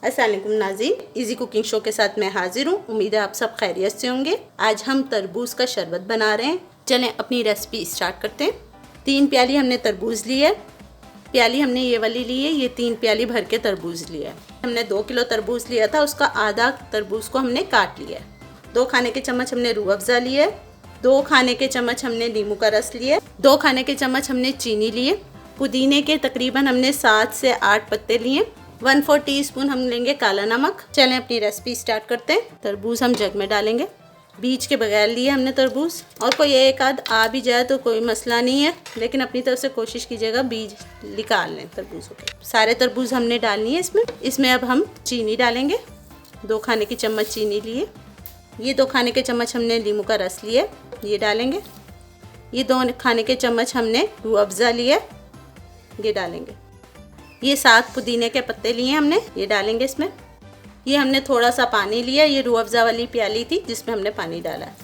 अस्सलाम वालेकुम नाज़रीन, इजी कुकिंग शो के साथ मैं हाजिर हूँ। उम्मीद है आप सब खैरियत से होंगे। आज हम तरबूज का शरबत बना रहे हैं। चलें अपनी रेसिपी स्टार्ट करते हैं। 3 प्याली हमने तरबूज ली है। प्याली हमने ये वाली ली है, ये 3 प्याली भर के तरबूज लिया है। हमने 2 किलो तरबूज लिया था, उसका आधा तरबूज को हमने काट लिया है। 2 खाने के चम्मच हमने रूह अफ़ज़ा लिया है। 2 खाने के चम्मच हमने नींबू का रस लिया है। 2 खाने के चम्मच हमने चीनी लिए। पुदीने के तकरीबन हमने 7 से 8 पत्ते लिए। 1/4 टीस्पून हम लेंगे काला नमक। चलें अपनी रेसिपी स्टार्ट करते हैं। तरबूज हम जग में डालेंगे। बीज के बगैर लिए हमने तरबूज, और कोई एक आध आ भी जाए तो कोई मसला नहीं है, लेकिन अपनी तरफ से कोशिश कीजिएगा बीज निकाल लें तरबूजों के। सारे तरबूज हमने डालनी है इसमें अब हम चीनी डालेंगे। 2 खाने की चम्मच चीनी लिए। ये 2 खाने के चम्मच हमने नींबू का रस लिया, ये डालेंगे। ये 2 खाने के चम्मच हमने रूह अफ़ज़ा लिया, ये डालेंगे। ये 7 पुदीने के पत्ते लिए हमने, ये डालेंगे इसमें। ये हमने थोड़ा सा पानी लिया, ये रूह अफ़ज़ा वाली प्याली थी जिसमें हमने पानी डाला है,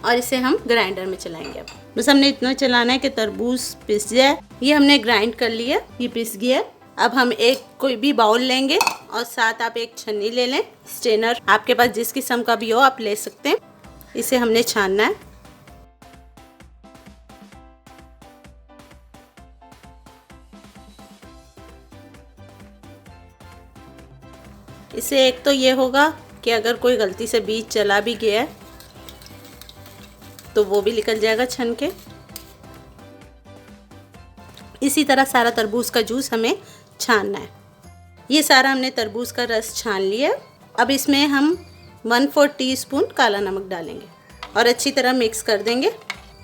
और इसे हम ग्राइंडर में चलाएंगे। अब बस हमने इतना चलाना है कि तरबूज पिस जाए। ये हमने ग्राइंड कर लिया, ये पिस गया। अब हम एक कोई भी बाउल लेंगे और साथ आप एक छन्नी ले लें। स्ट्रेनर आपके पास जिस किस्म का भी हो आप ले सकते हैं। इसे हमने छानना है। इससे एक तो ये होगा कि अगर कोई गलती से बीज चला भी गया है तो वो भी निकल जाएगा छन के। इसी तरह सारा तरबूज का जूस हमें छानना है। ये सारा हमने तरबूज का रस छान लिया। अब इसमें हम 1/4 टीस्पून काला नमक डालेंगे और अच्छी तरह मिक्स कर देंगे।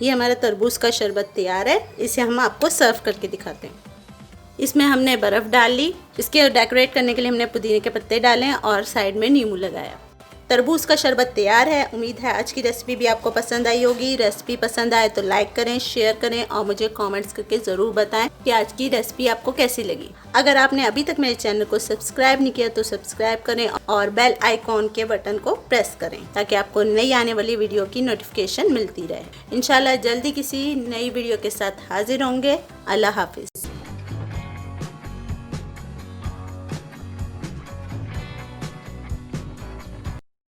ये हमारा तरबूज का शरबत तैयार है। इसे हम आपको सर्व करके दिखाते हैं। इसमें हमने बर्फ़ डाल ली। इसके डेकोरेट करने के लिए हमने पुदीने के पत्ते डाले और साइड में नींबू लगाया। तरबूज का शरबत तैयार है। उम्मीद है आज की रेसिपी भी आपको पसंद आई होगी। रेसिपी पसंद आए तो लाइक करें, शेयर करें और मुझे कमेंट्स करके ज़रूर बताएं कि आज की रेसिपी आपको कैसी लगी। अगर आपने अभी तक मेरे चैनल को सब्सक्राइब नहीं किया तो सब्सक्राइब करें और बेल आइकॉन के बटन को प्रेस करें ताकि आपको नई आने वाली वीडियो की नोटिफिकेशन मिलती रहे। इंशाल्लाह जल्दी किसी नई वीडियो के साथ हाजिर होंगे। अल्लाह हाफिज़।